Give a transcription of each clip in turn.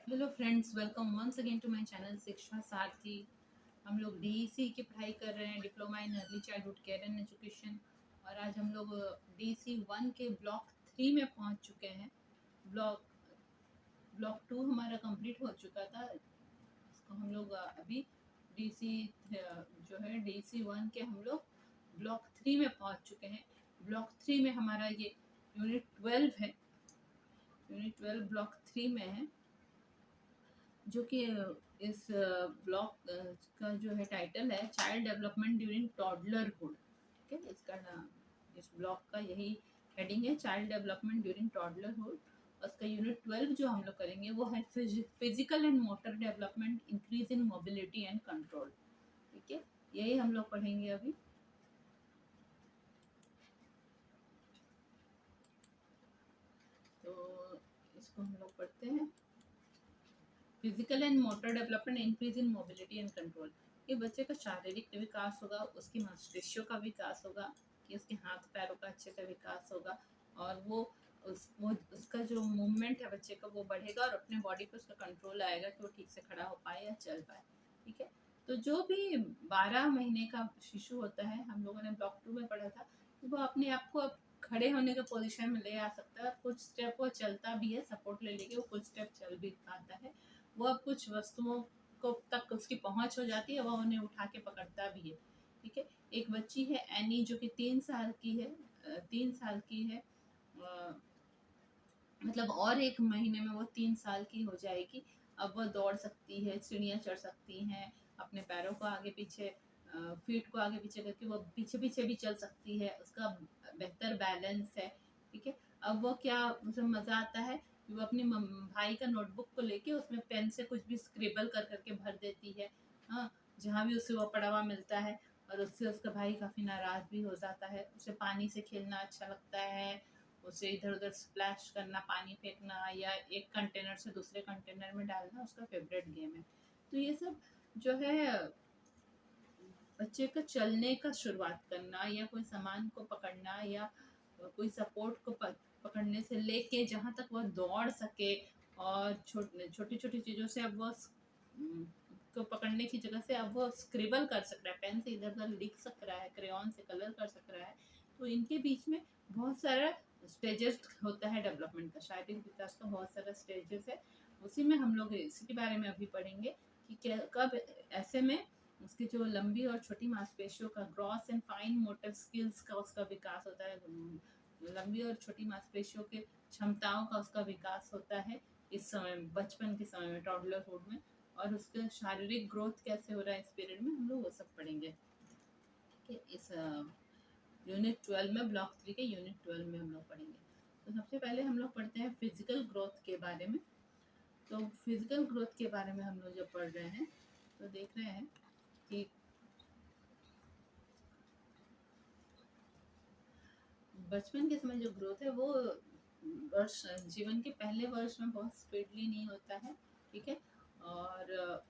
Hello friends, welcome once again to my channel Shiksha Sarathi. हम लोग DEC की पढ़ाई कर रहे हैं, diploma in early childhood care and education. और आज हम लोग डीईसी 1 के ब्लॉक 3 में पहुंच चुके हैं। ब्लॉक ब्लॉक 2 हमारा कंप्लीट हो चुका था। इसको हम लोग अभी डीसी जो है डीसी 1 के हम लोग ब्लॉक 3 में पहुंच चुके हैं। ब्लॉक 3 में हमारा ये यूनिट 12 है। यूनिट 12 ब्लॉक 3 में है, जो कि इस ब्लॉग का जो है टाइटल है चाइल्ड डेवलपमेंट ड्यूरिंग टॉडलरहुड। ठीक है, इसका नाम इस ब्लॉग का यही हेडिंग है, चाइल्ड डेवलपमेंट ड्यूरिंग टॉडलरहुड। उसका यूनिट 12 जो हम लोग करेंगे वो है physical and motor development, increase in mobility and control. ठीक है, यही हम लोग पढ़ेंगे अभी। तो इसको हम लोग पढ़ते हैं। Physical and motor development, increase in mobility and control. ये बच्चे का शारीरिक विकास होगा, उसकी मांसपेशियों का विकास होगा, कि उसके हाथ पैरों का अच्छे से विकास होगा, और वो उसका जो मूवमेंट है बच्चे का वो बढ़ेगा, और अपने बॉडी पे उसका कंट्रोल आएगा कि वो ठीक से खड़ा हो पाए या चल पाए। ठीक है, तो जो भी 12 महीने का शिशु होता है, हम लोगों ने ब्लॉक 2 में पढ़ा था, वो अपने आप को अब खड़े होने के पोजीशन में ले आ सकता है। कुछ स्टेप वो चलता भी है, सपोर्ट ले लेके वो कुछ स्टेप चल भी पाता है। वो अब कुछ वस्तुओं को तक उसकी पहुंच हो जाती है, वह उन्हें उठा के पकड़ता भी है। ठीक है, एक बच्ची है एनी, जो कि 3 साल की है। 3 साल की है, मतलब और एक महीने में वो 3 साल की हो जाएगी। अब वो दौड़ सकती है, सीढ़ियाँ चढ़ सकती हैं, अपने पैरों को आगे पीछे, फीट को आगे पीछे करके वो पीछे पीछे भी चल सकती है। उसका बेहतर बैलेंस है। ठीक है, अब वो क्या उसे मज़ा आता है कि वो अपने भाई का नोटबुक को लेके उसमें पेन से कुछ भी स्क्रिबल कर करके भर देती है। हाँ, जहाँ भी उसे वो पड़ा हुआ मिलता है, और उससे उसका भाई काफ़ी नाराज़ भी हो जाता है। उसे पानी से खेलना अच्छा लगता है, उसे इधर उधर स्प्लैश करना, पानी फेंकना, या एक कंटेनर से दूसरे कंटेनर में डालना उसका फेवरेट गेम है। तो ये सब जो है बच्चे का चलने का शुरुआत करना, या कोई सामान को पकड़ना, या कोई सपोर्ट को पकड़ने से लेके जहाँ तक वह दौड़ सके, और छोटी छोटी चीज़ों से अब वह को पकड़ने की जगह से अब वो स्क्रिबल कर सक रहा है, पेन से इधर उधर लिख सक रहा है, क्रेयॉन से कलर कर सक रहा है। तो इनके बीच में बहुत सारा स्टेजेस होता है डेवलपमेंट का, शारीरिक विकास का बहुत सारा स्टेजेस है। उसी में हम लोग इसी के बारे में अभी पढ़ेंगे कि क्या कब ऐसे में उसकी जो लंबी और छोटी मांसपेशियों का, gross and fine motor skills का उसका विकास होता है। लंबी और छोटी मांसपेशियों के क्षमताओं का उसका विकास होता है इस समय, बचपन के समय में, टॉडलरहुड में। और उसका शारीरिक ग्रोथ कैसे हो रहा है इस पीरियड में, हम लोग वो सब पढ़ेंगे। ठीक है, इस यूनिट 12 में, ब्लॉक 3 के यूनिट 12 में हम लोग पढ़ेंगे। तो सबसे पहले हम लोग पढ़ते हैं फिजिकल ग्रोथ के बारे में। तो फिजिकल ग्रोथ के बारे में हम लोग जब पढ़ रहे हैं तो देख रहे हैं कि बचपन के समय जो ग्रोथ है वो वर्ष जीवन के पहले वर्ष में बहुत स्पीडली नहीं होता है। ठीक है, और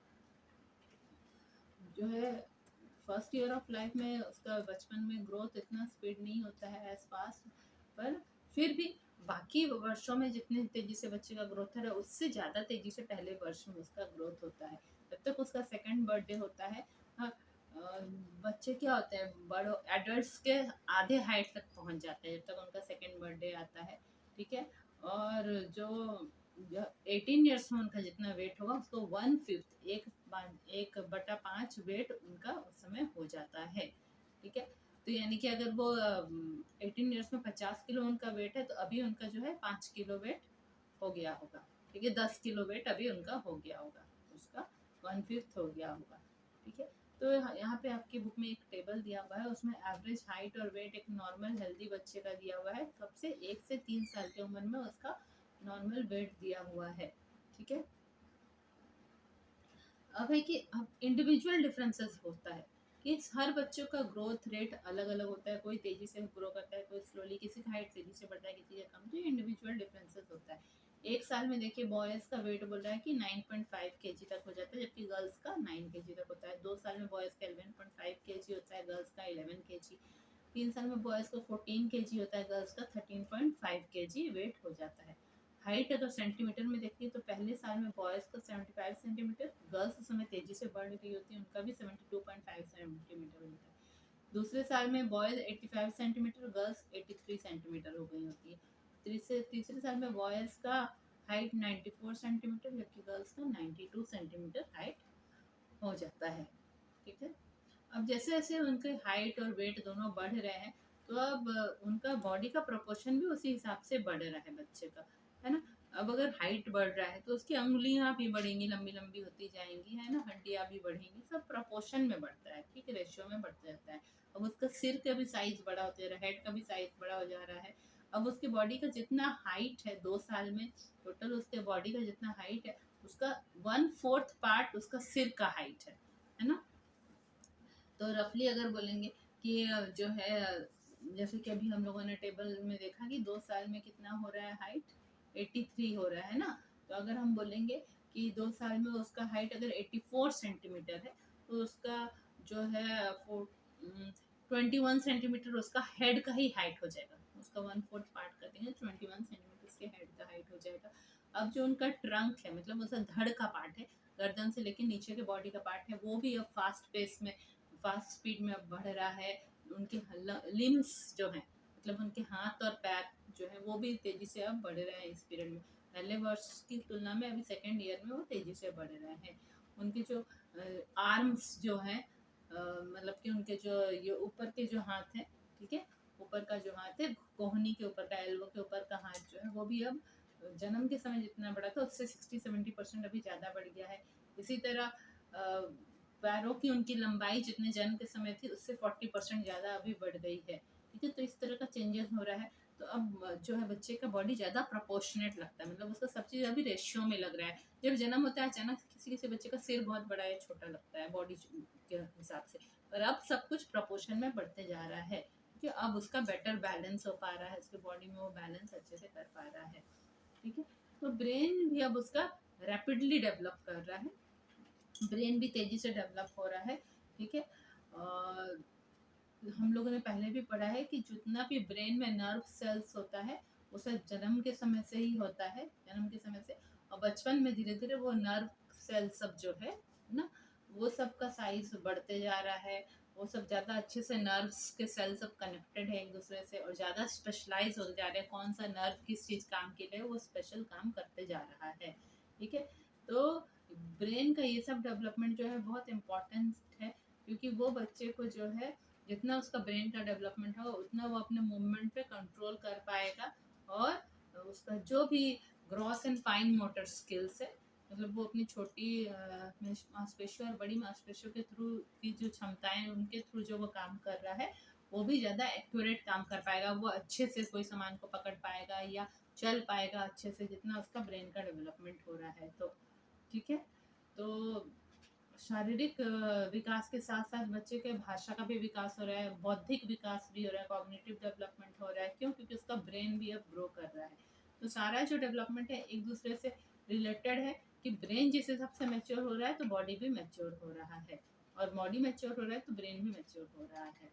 जो है फर्स्ट ईयर ऑफ लाइफ में उसका बचपन में ग्रोथ इतना स्पीड नहीं होता है एज फास्ट। पर फिर भी बाकी वर्षों में जितनी तेजी से बच्चे का ग्रोथ है, उससे ज़्यादा तेजी से पहले वर्ष में उसका ग्रोथ होता है। जब तक उसका सेकंड बर्थडे होता है, हाँ, बच्चे क्या होते हैं, बड़ो एडल्ट्स के आधे हाइट तक पहुंच जाते हैं जब तक उनका सेकंड बर्थडे आता है। ठीक है, और जो 18 ईयर्स में उनका जितना वेट होगा उसको 1/5, 1/5 वेट उनका उस समय हो जाता है। ठीक है, तो यानी कि अगर वो 18 ईयर्स में 50 किलो उनका वेट है, तो अभी उनका जो है 5 किलो वेट हो गया होगा। ठीक है, 10 किलो वेट अभी उनका हो गया होगा, उसका 1/5 हो गया होगा। ठीक है, तो यहाँ पे आपकी बुक में एक टेबल दिया हुआ है, उसमें एवरेज हाइट और वेट एक नॉर्मल हेल्दी बच्चे का दिया हुआ है, कब से 1 से 3 साल की उम्र में उसका नॉर्मल वेट दिया हुआ है। ठीक है, अब है कि अब इंडिविजुअल डिफरेंसेस होता है कि हर बच्चों का ग्रोथ रेट अलग अलग होता है। कोई तेजी से ग्रो करता है, कोई स्लोली, किसी का हाइट तेजी से बढ़ता है, किसी का कम। तो इंडिविजुअल डिफरेंसेस होता है। एक साल में देखिए बॉयज़ का वेट बोल रहा है कि 9.5 kg तक हो जाता है, जबकि गर्ल्स का 9 kg तक होता है। 2 साल में बॉयज़ का 11.5 kg होता है, गर्ल्स का 11 kg। 3 साल में बॉयज़ का 14 kg होता है, गर्ल्स का 13.5 kg वेट हो जाता है। हाइट अगर सेंटीमीटर में देखिए तो पहले साल में बॉयज़ का 75 सेंटीमीटर, गर्ल्स उस समय तेज़ी से बढ़ रही होती है, उनका भी 72.5 सेंटीमीटर होता है। दूसरे साल में बॉयज़ 85 सेंटीमीटर, गर्ल्स 83 सेंटीमीटर हो गई होती है। तीसरे साल में बॉयज़ का हाइट 94 सेंटीमीटर, जबकि गर्ल्स का 92 सेंटीमीटर हाइट हो जाता है। ठीक है। अब जैसे-जैसे उनके हाइट और वेट दोनों बढ़ रहे हैं, तो अब उनका बॉडी का प्रोपोर्शन भी उसी हिसाब से बढ़ रहा है बच्चे का, है ना? अब अगर हाइट बढ़ रहा है, तो उसकी अंगुलियाँ भी बढ़ेंगी, लंबी-लंबी होती जाएँगी, है ना? हड्डियाँ भी बढ़ेंगी, सब प्रोपोर्शन में बढ़ता है, ठीक है? रेशियो में बढ़ता जाता है। अब उसका सिर का भी साइज़ बड़ा होता जा रहा है, हेड का भी साइज़ बड़ा हो जा रहा है। अब उसकी बॉडी का जितना हाइट है 2 साल में, टोटल उसके बॉडी का जितना हाइट है, उसका 1/4 पार्ट उसका सिर का हाइट है ना? तो रफली अगर बोलेंगे कि जो है जैसे कि अभी हम लोगों ने टेबल में देखा कि 2 साल में कितना हो रहा है हाइट, 83 हो रहा है ना? तो अगर हम बोलेंगे कि 2 साल में उसका हाइट अगर 84 सेंटीमीटर है, तो उसका जो है 21 सेंटीमीटर उसका हेड का ही हाइट हो जाएगा। उसका 1/4 पार्ट कर देंगे, 21 सेंटीमीटर उसके हेड का हाइट हो जाएगा। अब जो उनका ट्रंक है, मतलब उसका धड़ का पार्ट है, गर्दन से लेके नीचे के बॉडी का पार्ट है, वो भी अब फास्ट स्पीड में अब बढ़ रहा है। उनके लिम्स जो हैं, मतलब उनके हाथ और पैर जो है वो भी तेजी से अब बढ़ रहे हैं इस पीरियड में। पहले वर्ष की तुलना में अभी सेकेंड ईयर में वो तेजी से बढ़ रहे हैं। उनके जो आर्म्स जो हैं, मतलब कि उनके जो ये ऊपर के जो हाथ हैं, ठीक है, ऊपर का जो हाथ है, कोहनी के ऊपर का, एल्बो के ऊपर का हाथ जो है, वो भी अब जन्म के समय जितना बड़ा था उससे 60-70% अभी ज़्यादा बढ़ गया है। इसी तरह पैरों की उनकी लंबाई जितने जन्म के समय थी उससे 40% ज़्यादा अभी बढ़ गई है। ठीक है, तो इस तरह का चेंजेस हो रहा है। तो अब जो है बच्चे का बॉडी ज़्यादा प्रोपोर्शनेट लगता है, मतलब उसका सब चीज़ अभी रेशियो में लग रहा है। जब जन्म होता है अचानक किसी किसी बच्चे का सिर बहुत बड़ा या छोटा लगता है बॉडी के हिसाब से, पर अब सब कुछ प्रोपोर्शन में बढ़ते जा रहा है, क्योंकि अब उसका बेटर बैलेंस हो पा रहा है, उसके बॉडी में वो बैलेंस अच्छे से कर पा रहा है। ठीक है, तो ब्रेन भी अब उसका रैपिडली डेवलप कर रहा है, ब्रेन भी तेजी से डेवलप हो रहा है। ठीक है, और हम लोगों ने पहले भी पढ़ा है कि जितना भी ब्रेन में नर्व सेल्स होता है वो सब जन्म के समय से ही होता है, जन्म के समय से, और बचपन में धीरे धीरे वो नर्व सेल सब जो है ना, वो सब का साइज बढ़ते जा रहा है। वो सब ज़्यादा अच्छे से नर्व्स के सेल सब कनेक्टेड है एक दूसरे से और ज़्यादा स्पेशलाइज होते जा रहे हैं, कौन सा नर्व किस चीज़ काम के लिए वो स्पेशल काम करते जा रहा है। ठीक है, तो ब्रेन का ये सब डेवलपमेंट जो है बहुत इम्पोर्टेंट है, क्योंकि वो बच्चे को जो है जितना उसका ब्रेन का डेवलपमेंट होगा उतना वो अपने मूवमेंट पे कंट्रोल कर पाएगा, और उसका जो भी gross and fine motor skills है, मतलब वो अपनी छोटी मांसपेशियों और बड़ी मांसपेशियों के थ्रू की जो क्षमताएं उनके थ्रू जो वो काम कर रहा है वो भी ज़्यादा एक्यूरेट काम कर पाएगा, वो अच्छे से कोई सामान को पकड़ पाएगा या चल पाएगा अच्छे से, जितना उसका ब्रेन का डेवलपमेंट हो रहा है। तो ठीक है, तो शारीरिक विकास के साथ साथ बच्चे के भाषा का भी विकास हो रहा है, बौद्धिक विकास भी हो रहा है, कॉग्निटिव डेवलपमेंट हो रहा है। क्यों? क्योंकि उसका ब्रेन भी अब ग्रो कर रहा है। तो सारा जो डेवलपमेंट है एक दूसरे से रिलेटेड है, कि ब्रेन जिस हिसाब से मैच्योर हो रहा है तो बॉडी भी मैच्योर हो रहा है, और बॉडी मैच्योर हो रहा है तो ब्रेन भी मैच्योर हो रहा है।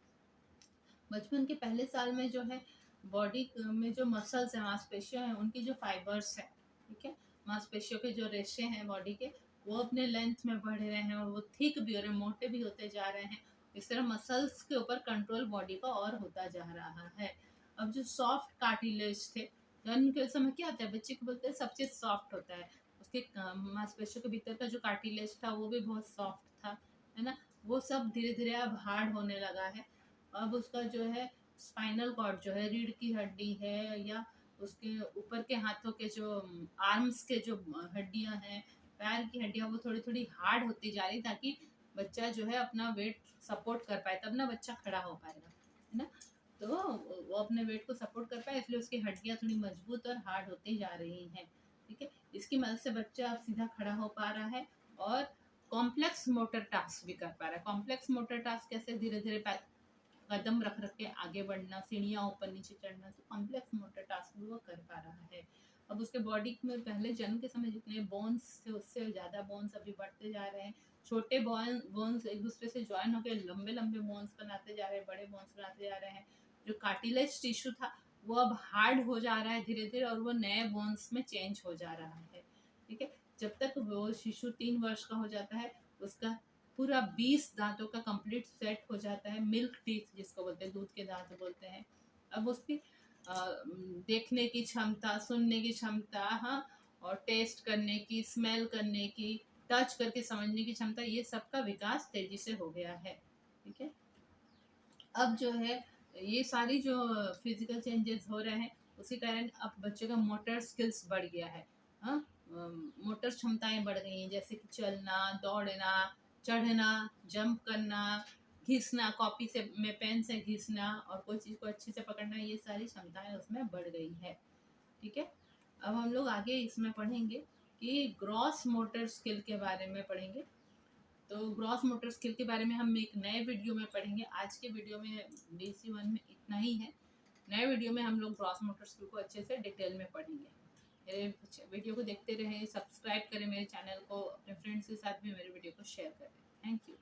बचपन के पहले साल में जो है बॉडी में जो मसल्स हैं, मांसपेशियां हैं, उनकी जो फाइबर्स हैं, ठीक है, मांसपेशियों के जो रेशे हैं बॉडी के, वो अपने लेंथ में बढ़ रहे हैं और वो थिक भी हो रहे हैं, मोटे भी होते जा रहे हैं। इस तरह मसल्स के ऊपर कंट्रोल बॉडी का और होता जा रहा है। अब जो सॉफ्ट कार्टिलेज थे, जन्म के समय क्या होता है, बच्चे को बोलते हैं सब चीज़ सॉफ्ट होता है, उसके मांसपेशियों के भीतर का जो कार्टिलेज था वो भी बहुत सॉफ्ट था, है ना, वो सब धीरे धीरे अब हार्ड होने लगा है। अब उसका जो है स्पाइनल कॉर्ड जो है, रीढ़ की हड्डी है, या उसके ऊपर के हाथों के जो आर्म्स के जो हड्डियां हैं, पैर की हड्डियां, वो थोड़ी थोड़ी हार्ड होती जा रही, ताकि बच्चा जो है अपना वेट सपोर्ट कर पाए, तब ना बच्चा खड़ा हो पाएगा, है ना। तो वो अपने वेट को सपोर्ट कर पाए, इसलिए उसकी हड्डियां थोड़ी मजबूत और हार्ड होती जा रही हैं। ठीक है, इसकी मदद से बच्चा अब सीधा खड़ा हो पा रहा है और कॉम्प्लेक्स मोटर टास्क भी कर पा रहा है। कॉम्प्लेक्स मोटर टास्क कैसे, धीरे धीरे कदम रख रख के आगे बढ़ना, सीढ़ियाँ ऊपर नीचे चढ़ना, तो कॉम्प्लेक्स मोटर टास्क भी वो कर पा रहा है। अब उसके बॉडी में पहले जन्म के समय जितने बोन्स थे उससे ज़्यादा बोन्स अभी बढ़ते जा रहे हैं। छोटे बोन्स एक दूसरे से ज्वाइन होकर लंबे लंबे बोन्स बनाते जा रहे हैं, बड़े बोन्स बनाते जा रहे हैं। जो कार्टिलेज टिश्यू था वो अब हार्ड हो जा रहा है धीरे धीरे, और वो नए बोन्स में चेंज हो जा रहा है। ठीक है, जब तक वो शिशु 3 वर्ष का हो जाता है, उसका पूरा 20 दांतों का कंप्लीट सेट हो जाता है, मिल्क टीथ जिसको बोलते हैं, दूध के दांत बोलते हैं। अब उसकी देखने की क्षमता, सुनने की क्षमता, हाँ, और टेस्ट करने की, स्मेल करने की, टच करके समझने की क्षमता, ये सबका विकास तेजी से हो गया है। ठीक है, अब जो है ये सारी जो फिजिकल चेंजेस हो रहे हैं, उसी कारण अब बच्चे का मोटर स्किल्स बढ़ गया है। हाँ, मोटर क्षमताएं बढ़ गई हैं, जैसे कि चलना, दौड़ना, चढ़ना, जंप करना, घिसना, कॉपी से में पेन से घिसना, और कोई चीज़ को अच्छे से पकड़ना, ये सारी क्षमताएं उसमें बढ़ गई है। ठीक है, अब हम लोग आगे इसमें पढ़ेंगे कि ग्रॉस मोटर स्किल के बारे में पढ़ेंगे। तो ग्रॉस मोटर स्किल के बारे में हम एक नए वीडियो में पढ़ेंगे। आज के वीडियो में BC1 में इतना ही है। नए वीडियो में हम लोग ग्रॉस मोटर स्किल को अच्छे से डिटेल में पढ़ेंगे। मेरे वीडियो को देखते रहें, सब्सक्राइब करें मेरे चैनल को, अपने फ्रेंड्स के साथ भी मेरे वीडियो को शेयर करें। Thank you.